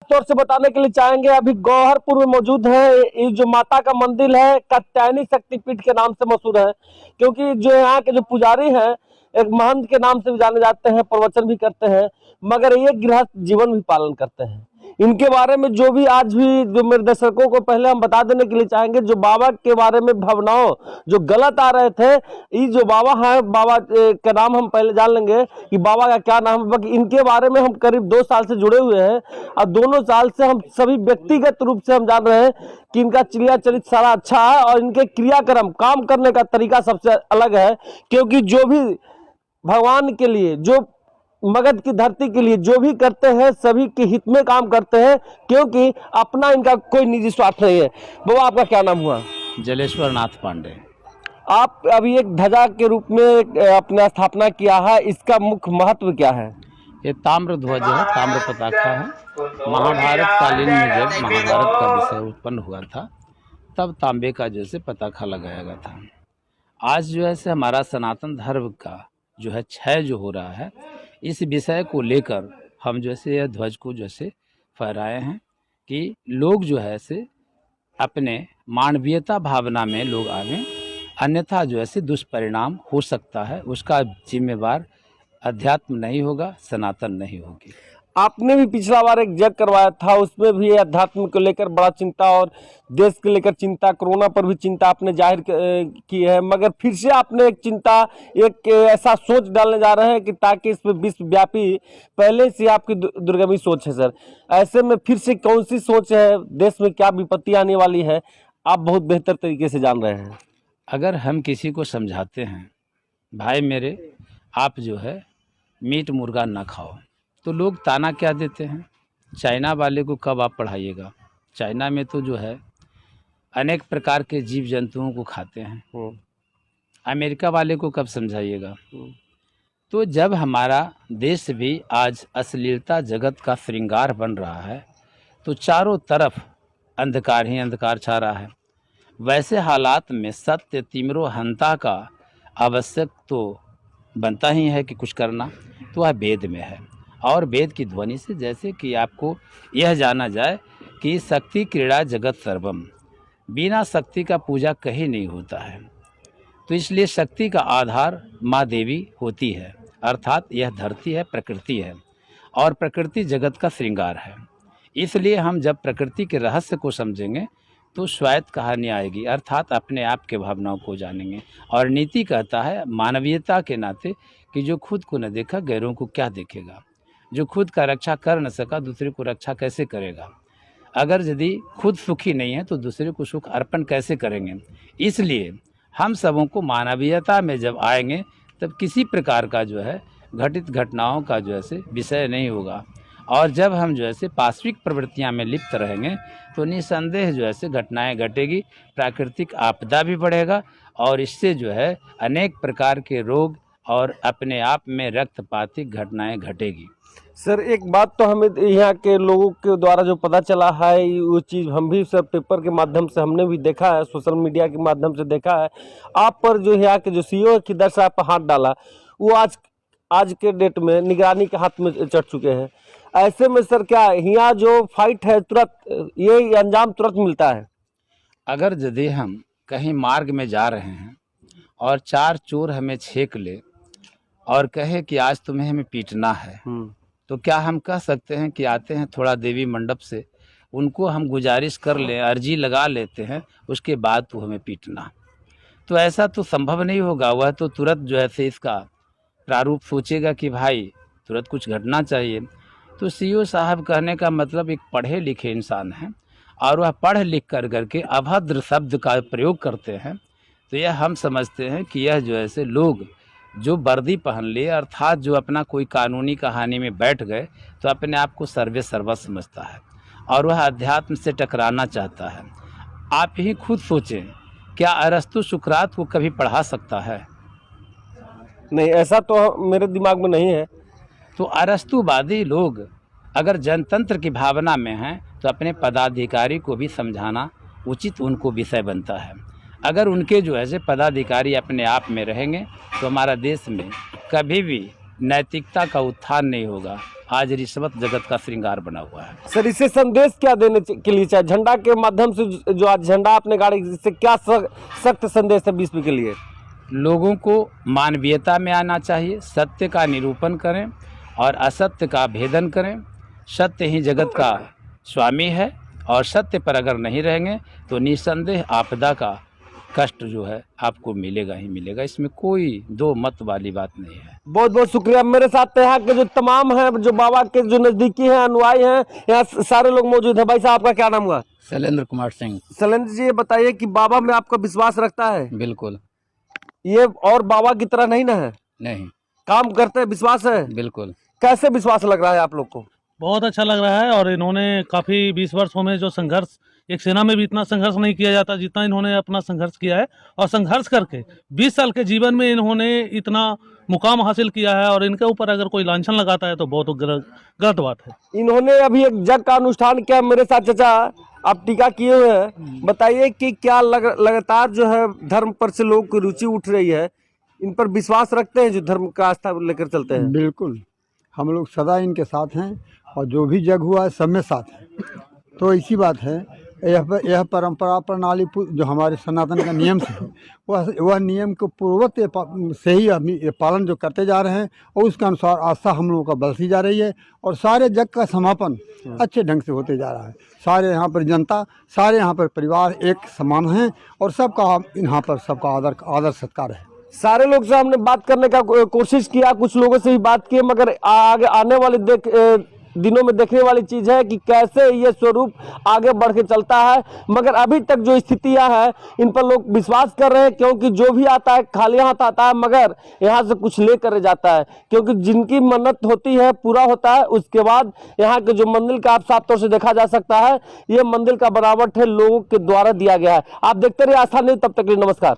तौर से बताने के लिए चाहेंगे, अभी गौहरपुर में मौजूद है। ये जो माता का मंदिर है कात्यायनी शक्तिपीठ के नाम से मशहूर है, क्योंकि जो यहाँ के जो पुजारी हैं एक महंत के नाम से भी जाने जाते हैं, प्रवचन भी करते हैं, मगर ये गृहस्थ जीवन भी पालन करते हैं। इनके बारे में जो भी आज भी जो मेरे दर्शकों को पहले हम बता देने के लिए चाहेंगे, जो बाबा के बारे में भावनाओं जो गलत आ रहे थे, ये जो बाबा है, बाबा का नाम हम पहले जान लेंगे कि बाबा का क्या नाम है। बाकी इनके बारे में हम करीब 2 साल से जुड़े हुए हैं और दोनों साल से हम सभी व्यक्तिगत रूप से हम जान रहे हैं कि इनका चिड़िया चरित सारा अच्छा है और इनके क्रियाक्रम काम करने का तरीका सबसे अलग है। क्योंकि जो भी भगवान के लिए, जो मगध की धरती के लिए जो भी करते हैं सभी के हित में काम करते हैं, क्योंकि अपना इनका कोई निजी स्वार्थ नहीं है। बाबा आपका क्या नाम हुआ? जलेश्वर नाथ पांडे। आप अभी एक ध्वजा के रूप में अपना स्थापना किया है, इसका मुख्य महत्व क्या है? ये ताम्र ध्वज है, ताम्र पताका है। महाभारत कालीन में जब महाभारत का विषय उत्पन्न हुआ था तब तांबे का जैसे पताका लगाया गया था। आज जो है से हमारा सनातन धर्म का जो है क्षय जो हो रहा है, इस विषय को लेकर हम जैसे यह ध्वज को जैसे फहराए हैं कि लोग जो है से अपने मानवीयता भावना में लोग आवें, अन्यथा जो है दुष्परिणाम हो सकता है, उसका जिम्मेवार अध्यात्म नहीं होगा, सनातन नहीं होगी। आपने भी पिछला बार एक यज्ञ करवाया था, उसमें भी अध्यात्म को लेकर बड़ा चिंता और देश के लेकर चिंता, कोरोना पर भी चिंता आपने जाहिर की है, मगर फिर से आपने एक चिंता, एक ऐसा सोच डालने जा रहे हैं कि ताकि इसमें विश्वव्यापी पहले से आपकी दूरगामी सोच है सर। ऐसे में फिर से कौन सी सोच है, देश में क्या विपत्ति आने वाली है, आप बहुत बेहतर तरीके से जान रहे हैं। अगर हम किसी को समझाते हैं भाई मेरे आप जो है मीट मुर्गा ना खाओ, तो लोग ताना क्या देते हैं, चाइना वाले को कब आप पढ़ाइएगा, चाइना में तो जो है अनेक प्रकार के जीव जंतुओं को खाते हैं, अमेरिका वाले को कब समझाइएगा। तो जब हमारा देश भी आज अश्लीलता जगत का श्रृंगार बन रहा है तो चारों तरफ अंधकार ही अंधकार छा रहा है। वैसे हालात में सत्य तिमरो हंता का आवश्यक तो बनता ही है कि कुछ करना, तो वह वेद में है। और वेद की ध्वनि से जैसे कि आपको यह जाना जाए कि शक्ति क्रीड़ा जगत सर्वम, बिना शक्ति का पूजा कहीं नहीं होता है। तो इसलिए शक्ति का आधार माँ देवी होती है, अर्थात यह धरती है, प्रकृति है, और प्रकृति जगत का श्रृंगार है। इसलिए हम जब प्रकृति के रहस्य को समझेंगे तो स्वायत्त कहानी आएगी, अर्थात अपने आप के भावनाओं को जानेंगे। और नीति कहता है मानवीयता के नाते कि जो खुद को न देखा गैरों को क्या देखेगा, जो खुद का रक्षा कर न सका दूसरे को रक्षा कैसे करेगा, अगर यदि खुद सुखी नहीं है तो दूसरे को सुख अर्पण कैसे करेंगे। इसलिए हम सबों को मानवीयता में जब आएंगे तब किसी प्रकार का जो है घटित घटनाओं का जो है विषय नहीं होगा। और जब हम जो है पाश्विक प्रवृत्तियां में लिप्त रहेंगे तो निसंदेह जो है घटनाएं घटेगी, प्राकृतिक आपदा भी बढ़ेगा और इससे जो है अनेक प्रकार के रोग और अपने आप में रक्तपातिक घटनाएं घटेगी। सर एक बात तो हमें यहाँ के लोगों के द्वारा जो पता चला है, वो चीज़ हम भी सर पेपर के माध्यम से हमने भी देखा है, सोशल मीडिया के माध्यम से देखा है, आप पर जो यहाँ के जो सीईओ की दर से आप हाथ डाला, वो आज के डेट में निगरानी के हाथ में चढ़ चुके हैं। ऐसे में सर क्या यहाँ जो फाइट है तुरंत ये अंजाम तुरंत मिलता है? अगर यदि हम कहीं मार्ग में जा रहे हैं और 4 चोर हमें छेक ले और कहे कि आज तुम्हें हमें पीटना है, तो क्या हम कह सकते हैं कि आते हैं थोड़ा देवी मंडप से, उनको हम गुजारिश कर लें, अर्जी लगा लेते हैं, उसके बाद तो हमें पीटना? तो ऐसा तो संभव नहीं होगा। वह तो तुरंत जो है इसका प्रारूप सोचेगा कि भाई तुरंत कुछ घटना चाहिए। तो सीईओ साहब कहने का मतलब एक पढ़े लिखे इंसान हैं और वह पढ़ लिख करके अभद्र शब्द का प्रयोग करते हैं, तो यह हम समझते हैं कि यह जो है लोग जो वर्दी पहन लिए, अर्थात जो अपना कोई कानूनी कहानी में बैठ गए, तो अपने आप को सर्वे सर्वा समझता है और वह अध्यात्म से टकराना चाहता है। आप ही खुद सोचें, क्या अरस्तु सुकरात को कभी पढ़ा सकता है? नहीं, ऐसा तो मेरे दिमाग में नहीं है। तो अरस्तुवादी लोग अगर जनतंत्र की भावना में हैं तो अपने पदाधिकारी को भी समझाना उचित उनको विषय बनता है। अगर उनके जो है पदाधिकारी अपने आप में रहेंगे तो हमारा देश में कभी भी नैतिकता का उत्थान नहीं होगा। आज रिश्वत जगत का श्रृंगार बना हुआ है। सर इससे संदेश क्या देने के लिए चाहे झंडा के माध्यम से जो आज झंडा आपने गाड़ी, इससे क्या सख्त संदेश है विश्व के लिए? लोगों को मानवीयता में आना चाहिए, सत्य का निरूपण करें और असत्य का भेदन करें। सत्य ही जगत का स्वामी है और सत्य पर अगर नहीं रहेंगे तो निस्संदेह आपदा का कष्ट जो है आपको मिलेगा ही मिलेगा। इसमें कोई दो मत वाली बात नहीं है। बहुत बहुत शुक्रिया। मेरे साथ यहाँ के जो तमाम हैं, जो बाबा के जो नजदीकी हैं, अनुयायी हैं, यहाँ सारे लोग मौजूद हैं। भाई साहब आपका क्या नाम हुआ? शैलेंद्र कुमार सिंह। शैलेंद्र जी ये बताइए कि बाबा में आपका विश्वास रखता है? बिल्कुल। ये और बाबा की तरह नहीं ना है? नहीं। काम करते हैं, विश्वास है? बिल्कुल। कैसे विश्वास लग रहा है आप लोग को? बहुत अच्छा लग रहा है। और इन्होंने काफ़ी 20 वर्षों में जो संघर्ष, एक सेना में भी इतना संघर्ष नहीं किया जाता जितना इन्होंने अपना संघर्ष किया है, और संघर्ष करके 20 साल के जीवन में इन्होंने इतना मुकाम हासिल किया है। और इनके ऊपर अगर कोई लांछन लगाता है तो बहुत गलत बात है। इन्होंने अभी एक जग का अनुष्ठान किया मेरे साथ। चाचा आप टीका किए हुए हैं, बताइए कि क्या लगातार जो है धर्म पर से लोगों की रुचि उठ रही है, इन पर विश्वास रखते हैं जो धर्म का आस्था लेकर चलते हैं? बिल्कुल, हम लोग सदा इनके साथ हैं और जो भी जग हुआ है सब में साथ है। तो इसी बात है, यह परंपरा प्रणाली जो हमारे सनातन का नियम से है, वह नियम को पूर्वत से ही हम ये पालन जो करते जा रहे हैं और उसके अनुसार आस्था हम लोगों का बढ़ती जा रही है और सारे जग का समापन अच्छे ढंग से होते जा रहा है। सारे यहाँ पर जनता, सारे यहाँ पर परिवार एक समान हैं और सबका यहाँ पर सबका आदर सत्कार है। सारे लोग से हमने बात करने का कोशिश किया, कुछ लोगों से भी बात की, मगर आगे आने वाले दिनों में देखने वाली चीज है कि कैसे ये स्वरूप आगे बढ़ के चलता है। मगर अभी तक जो स्थितियां हैं इन पर लोग विश्वास कर रहे हैं, क्योंकि जो भी आता है खाली हाथ आता है मगर यहाँ से कुछ लेकर जाता है, क्योंकि जिनकी मन्नत होती है पूरा होता है। उसके बाद यहाँ के जो मंदिर का आप साफ तौर से देखा जा सकता है, ये मंदिर का बनावट है लोगों के द्वारा दिया गया है। आप देखते रहिए आस्था न्यूज़, तब तक के लिए नमस्कार।